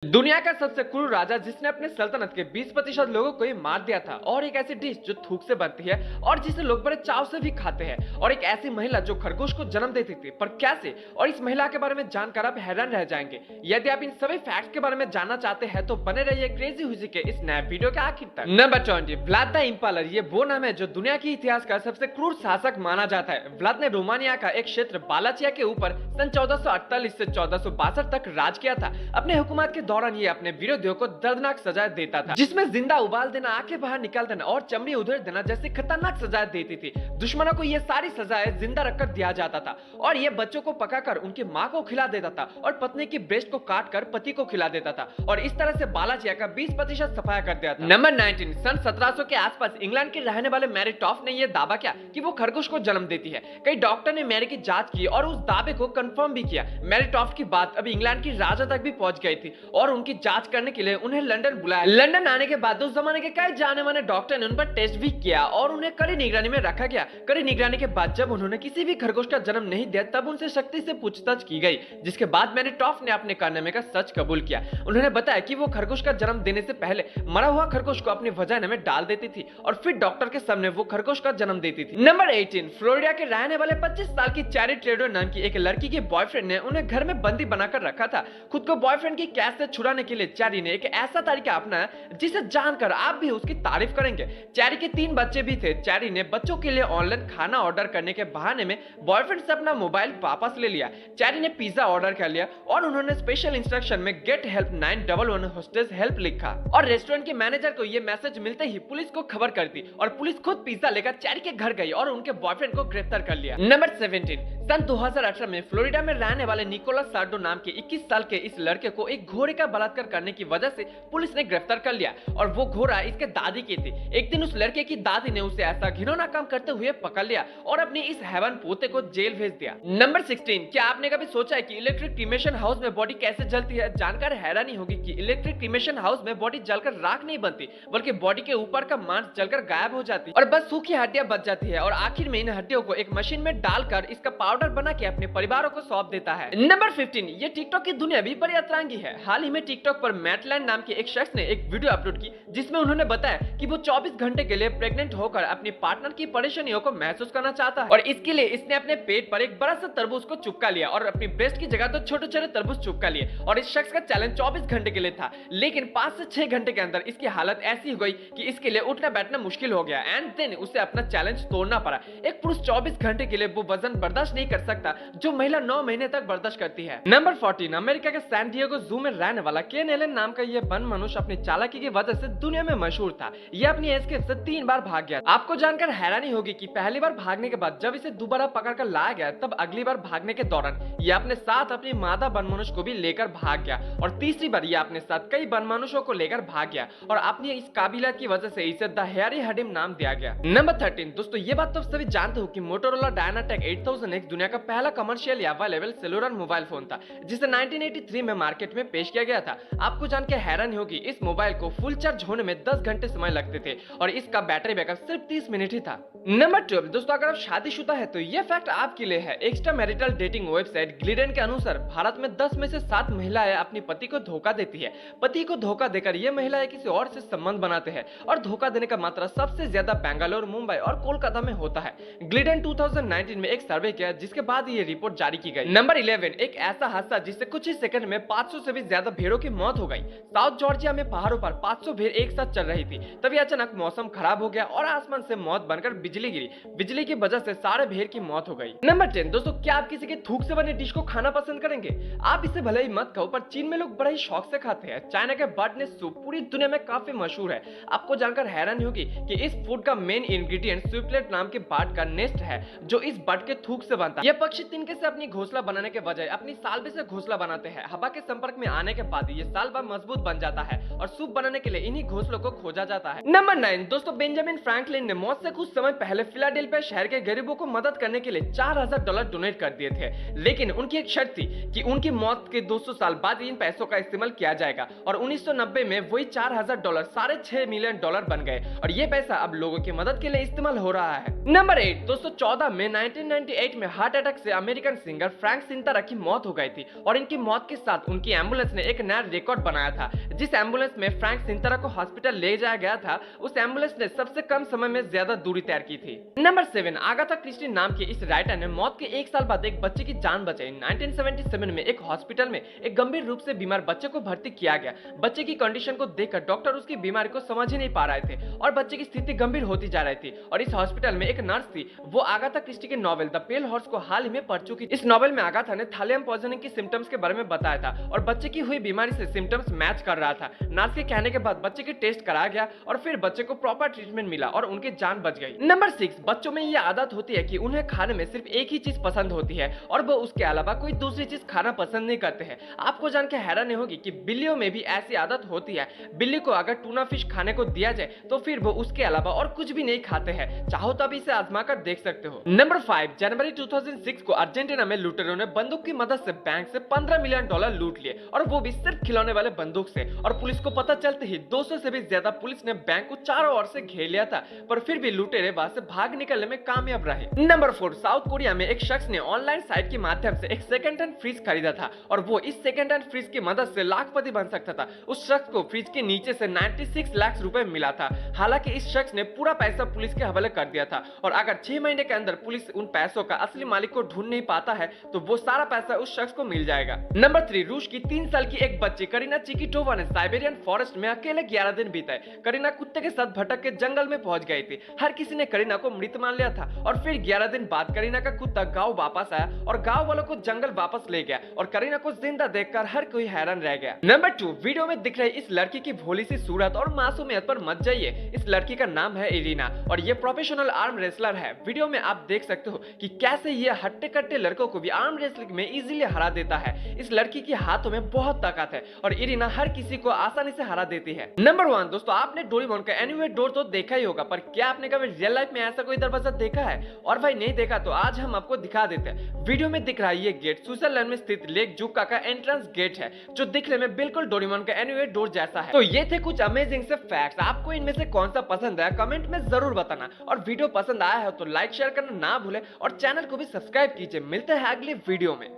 दुनिया का सबसे क्रूर राजा जिसने अपने सल्तनत के 20% लोगों को ही मार दिया था, और एक ऐसी डिश जो थूक से बनती है और जिसे लोग बड़े चाव से भी खाते हैं, और एक ऐसी महिला जो खरगोश को जन्म देती थी, पर कैसे? और इस महिला के बारे में जानकर आप हैरान रह जाएंगे। यदि आप इन सभी फैक्ट्स के बारे में जानना चाहते हैं तो बने रहिए क्रेजी हुजी के इस नए वीडियो के आखिर तक। Number 20, Vlad the Impaler. ये वो नाम है जो दुनिया के इतिहास का सबसे क्रूर शासक माना जाता है। व्लाद ने रोमानिया का एक क्षेत्र बालाचिया के ऊपर सन 1448 से 1462 तक राज किया था। अपने हुकूमत के दौरान ये अपने विरोधियों को दर्दनाक सजा देता था, जिसमें जिंदा उबाल देना, आंखें बाहर निकाल देना और चमड़ी उधेड़ देना जैसी खतरनाक सजाएं देती थी। दुश्मनों को ये सारी सजाएं जिंदा रखकर दिया जाता था, और ये बच्चों को पकाकर उनकी माँ को खिला देता था और पत्नी की ब्रेस्ट को काटकर पति को खिला देता था, और इस तरह से बालाचिया का 20% सफाया कर दिया था। नंबर 19, सन 1700 के आसपास इंग्लैंड के रहने वाले मैरी टॉफ ने यह दावा किया कि वो खरगोश को जन्म देती है। कई डॉक्टर ने मैरी की जांच की और उस दावे को कंफर्म भी किया। मैरी टॉफ की बात अब इंग्लैंड की राजा तक भी पहुंच गई थी और उनकी जांच करने के लिए उन्हें लंदन बुलाया। लंदन आने के बाद उस जमाने के कई जाने माने डॉक्टर ने उन पर टेस्ट भी किया और उन्हें कड़ी निगरानी में रखा गया। कड़ी निगरानी के बाद जब उन्होंने किसी भी खरगोश का जन्म नहीं दिया तब उनसे सख्ती से पूछताछ की गई, जिसके बाद मैरी टॉफ ने अपने कारनामे का सच कबूल किया। उन्होंने बताया कि वो खरगोश का जन्म देने से पहले मरा हुआ खरगोश को अपनी वजाइना में डाल देती थी और फिर डॉक्टर के सामने वो खरगोश का जन्म देती थी। नंबर 18, फ्लोरिडा के रहने वाले 25 साल की चैरी ट्रेडर नाम की एक लड़की के बॉयफ्रेंड ने उन्हें घर में बंदी बनाकर रखा था। खुद को बॉयफ्रेंड की कैद से छुड़ाने के लिए चैरी ने एक ऐसा तरीका अपनाया जिसे जानकर आप भी उसकी तारीफ करेंगे। चैरी के 3 बच्चे भी थे। चैरी ने बच्चों के लिए ऑनलाइन खाना ऑर्डर करने के बहाने में बॉयफ्रेंड से अपना मोबाइल वापस ले लिया। चैरी ने पिज्जा ऑर्डर कर लिया और उन्होंने स्पेशल इंस्ट्रक्शन में गेट हेल्प 911 होस्टेज हेल्प लिखा, और रेस्टोरेंट के मैनेजर को यह मैसेज मिलते ही पुलिस को खबर कर दी और पुलिस खुद पिज्जा लेकर चैरी के घर गई और उनके बॉयफ्रेंड को गिरफ्तार कर लिया। नंबर 17, सन 2018 में फ्लोरिडा में रहने वाले निकोलस सार्डो नाम के 21 साल के इस लड़के को एक घोड़े का बलात्कार करने की वजह से पुलिस ने गिरफ्तार कर लिया, और वो घोड़ा इसके दादी की थी। एक दिन उस लड़के की दादी ने उसे ऐसा घिनौना काम करते हुए पकड़ लिया और अपने इस हैवान पोते को जेल भेज दिया। नंबर 16, क्या आपने कभी सोचा है कि इलेक्ट्रिक क्रीमेशन हाउस में बॉडी कैसे जलती है? जानकर हैरानी होगी कि इलेक्ट्रिक क्रीमेशन हाउस में बॉडी जलकर राख नहीं बनती, बल्कि बॉडी के ऊपर का मांस जलकर गायब हो जाती और बस सूखी हड्डियां बच जाती है, और आखिर में इन हड्डियों को एक मशीन में डालकर इसका पाउडर बना के अपने परिवारों को सौंप देता है। नंबर 15, ये टिकटॉक की दुनिया भी बड़ी अतरंगी है। हाल ही में टिकटॉक पर मैटलैंड नाम के एक शख्स ने एक वीडियो अपलोड की जिसमें उन्होंने बताया कि वो 24 घंटे के लिए प्रेग्नेंट होकर अपनी पार्टनर की परेशानियों को महसूस करना चाहता है, और इसके लिए इसने अपने पेट पर एक बड़ा सा तरबूज को चिपका लिया और अपनी ब्रेस्ट की जगह तो छोटे छोटे तरबूज चिपका लिए, और इस शख्स का चैलेंज 24 घंटे के लिए था, लेकिन 5 से 6 घंटे के अंदर इसकी हालत ऐसी हो गई कि इसके लिए उठना बैठना मुश्किल हो गया, एंड देन उसे अपना चैलेंज तोड़ना पड़ा। एक पुरुष 24 घंटे के लिए वो वजन बर्दाश्त नहीं कर सकता जो महिला 9 महीने तक बर्दाश्त करती है। नंबर 14, अमेरिका के सैन डिएगो जू में रहने वाला केन एलन नाम का यह वन मनुष्य अपनी चालाकी की वजह से दुनिया में मशहूर था। यह अपनी एस्केप से 3 बार भाग गया। आपको जानकर हैरानी होगी कि पहली बार भागने के बाद जब इसे दोबारा पकड़कर लाया गया तब अगली बार भागने के दौरान यह अपने साथ अपनी मादा वन मनुष्य को भी लेकर भाग गया, और तीसरी बार यह अपने साथ कई वन मनुष्यों को लेकर भाग गया, और अपनी इस काबिलियत की वजह से इसे द हेयरी हडिम नाम दिया गया। नंबर 13, दोस्तों ये बात तो सभी जानते हो कि मोटोरोला डायनाटेक 8000X दुनिया का पहला commercial available cellular mobile phone था, जिसे 1983 में मार्केट में पेश किया गया था। आपको जानकर हैरानी होगी इस मोबाइल को फुल चार्ज होने में 10 घंटे समय लगते थे, और इसका बैटरी बैकअप सिर्फ 30 मिनट ही था। नंबर 12, दोस्तों अगर आप शादीशुदा है तो यह फैक्ट आपके लिए है। Extra marital dating website Gliddon के अनुसार भारत में 10 में से 7 महिलाएं अपनी पति को धोखा देती है। पति को धोखा देकर ये महिलाएं किसी और से संबंध बनाते हैं, और धोखा देने का मात्रा सबसे ज्यादा बेंगलुरु, मुंबई और कोलकाता में होता है। ग्लिडन 2019 में एक सर्वे किया जिसके बाद ये रिपोर्ट जारी की गई। नंबर 11, एक ऐसा हादसा जिससे कुछ ही सेकंड में 500 से भी ज्यादा भेड़ों की मौत हो गई। साउथ जॉर्जिया में पहाड़ों पर 500 भेड़ एक साथ चल रही थी, तभी अचानक मौसम खराब हो गया और आसमान से मौत बनकर बिजली गिरी। बिजली की वजह से सारे भेड़ की मौत हो गई। नंबर 10, दोस्तों क्या आप किसी के थूक से बने डिश को खाना पसंद करेंगे? आप इसे भले ही मत खाओ, पर चीन में लोग बड़े ही शौक से खाते हैं। चाइना के बर्डनेस सूप पूरी दुनिया में काफी मशहूर है। आपको जानकर हैरानी होगी कि इस फूड का मेन इंग्रेडिएंट स्वीपलेट नाम के बर्ड का नेस्ट है, जो इस बर्ड के थूक से बनता है। यह पक्षी तिनके से अपनी घोंसला बनाने के बजाय अपनी सालबे से घोंसला बनाते हैं। हवा के संपर्क में आने के बाद ये सालबा मजबूत बन जाता है, और सूप बनाने के लिए इन्हीं घोंसलों को खोजा जाता है। नंबर 9, दोस्तों बेंजामिन फ्रैंकलिन ने मौत से कुछ समय पहले फिलाडेल्फिया शहर के गरीबों को मदद करने के लिए $4000 डोनेट कर दिए थे, लेकिन उनकी एक शर्त थी कि उनकी मौत के 200 साल बाद इन पैसों का इस्तेमाल किया जाएगा, और 1990 में वही $4000 $6.5 मिलियन बन गए, और ये पैसा अब लोगों की मदद के लिए इस्तेमाल हो रहा है। नंबर 8, दोस्तों 14 में 1998 में हार्ट अटैक से अमेरिकन सिंगर फ्रैंक सिंतारा की मौत हो गई थी, और इनकी मौत के साथ उनकी एम्बुलेंस ने एक एक नया रिकॉर्ड बनाया था। जिस एम्बुलेंस में फ्रैंक सिंतरा को हॉस्पिटल ले जाया गया था, उस एम्बुलेंस ने सबसे कम समय में ज्यादा दूरी तय की थी। नंबर 7, आगाथा क्रिस्टी नाम के इस राइटर ने मौत के 1 साल बाद एक बच्चे की जान बचाई। 1977 में एक हॉस्पिटल में एक गंभीर रूप से बीमार बच्चे को भर्ती किया गया। बच्चे की कंडीशन को देखकर डॉक्टर उसकी बीमारी को समझ ही नहीं पा रहे थे और बच्चे की स्थिति गंभीर होती जा रही थी। और इस हॉस्पिटल में एक नर्स थी, वो आगाथा क्रिस्टी के नॉवेल द पेल हॉर्स को हाल ही में पढ़ चुकी। इस नॉवेल में आगाथा ने थालियम पॉइजनिंग की सिम्टम्स के बारे में बताया था और बच्चे की हुई बीमारी से सिम्टम्स मैच कर रहा था। नर्स के कहने के बाद बच्चे की टेस्ट कराया गया और फिर बच्चे को प्रॉपर ट्रीटमेंट मिला और उनकी जान बच गई। नंबर 6, बच्चों में ये आदत होती है कि उन्हें खाने में सिर्फ एक ही चीज पसंद होती है और वो उसके अलावा कोई दूसरी चीज खाना पसंद नहीं करते हैं। आपको जान के हैरानी होगी कि बिल्लियों में भी ऐसी आदत होती है। बिल्ली को अगर टूना फिश खाने को दिया जाए तो फिर वो उसके अलावा और कुछ भी नहीं खाते हैं। चाहो तो अभी इसे आजमा कर देख सकते हो। नंबर 5, जनवरी 2006 को अर्जेंटीना में लुटेरों ने बंदूक की मदद से बैंक से $15 मिलियन लूट लिए और वो भी सिर्फ खिलौने वाले बंदूक से। और पुलिस को पता चलते ही 200 से भी ज्यादा पुलिस ने बैंक को चारों ओर से घेर लिया था, पर फिर भी लुटेरे वहां से भाग निकलने में कामयाब रहे। नंबर 4, साउथ कोरिया में एक शख्स ने ऑनलाइन साइट के माध्यम से एक सेकंड हैंड फ्रिज खरीदा था और वो इस सेकंड हैंड फ्रिज की मदद से लाखपति बन सकता था। उस शख्स को फ्रिज के नीचे से 96 लाख रुपए मिला था। हालांकि इस शख्स ने पूरा पैसा पुलिस के हवाले कर दिया था और अगर 6 महीने के अंदर पुलिस उन पैसों का असली मालिक को ढूंढ नहीं पाता है तो वो सारा पैसा उस शख्स को मिल जाएगा। नंबर 3, रूस की 3 साल की एक बच्ची करीना चिकिटोवा ने साइबेरियन फॉरेस्ट में अकेले 11 दिन बिताए। करीना कुत्ते के साथ भटक के जंगल में पहुंच गई थी। हर किसी ने करीना को मृत मान लिया था और फिर 11 दिन बाद करीना का कुत्ता गांव वापस आया और गांव वालों को जंगल वापस ले गया और करीना को जिंदा देखकर हर कोई हैरान रह गया। नंबर 2, वीडियो में दिख रही इस लड़की की भोली सी सूरत और मासूमियत पर मत जाइए। इस लड़की का नाम है इरीना और ये प्रोफेशनल आर्म रेसलर है। वीडियो में आप देख सकते हो कि कैसे ये हट्टे कट्टे लड़कों को भी आर्म रेसलिंग में इजीली हरा देता है। इस लड़की के हाथों में बहुत ताकत है और इरीना हर किसी को आसानी से हरा देती है। नंबर 1, दोस्तों आपने डोरेमोन का एनीवे डोर तो देखा ही होगा, पर क्या आपने कभी रियल लाइफ में ऐसा कोई दरवाजा देखा है? और भाई नहीं देखा तो आज हम आपको दिखा देते हैं। वीडियो में दिख रहा है ये गेट स्विट्जरलैंड में स्थित लेक जुका का एंट्रेंस गेट है जो दिखने में बिल्कुल डोरेमोन का एनीवे डोर जैसा है। तो ये थे कुछ अमेजिंग से फैक्ट्स। आपको इनमें से कौन सा पसंद है कमेंट में जरूर बताना और वीडियो पसंद आया है तो लाइक शेयर करना ना भूले और चैनल को भी सब्सक्राइब कीजिए। मिलते हैं अगली वीडियो में।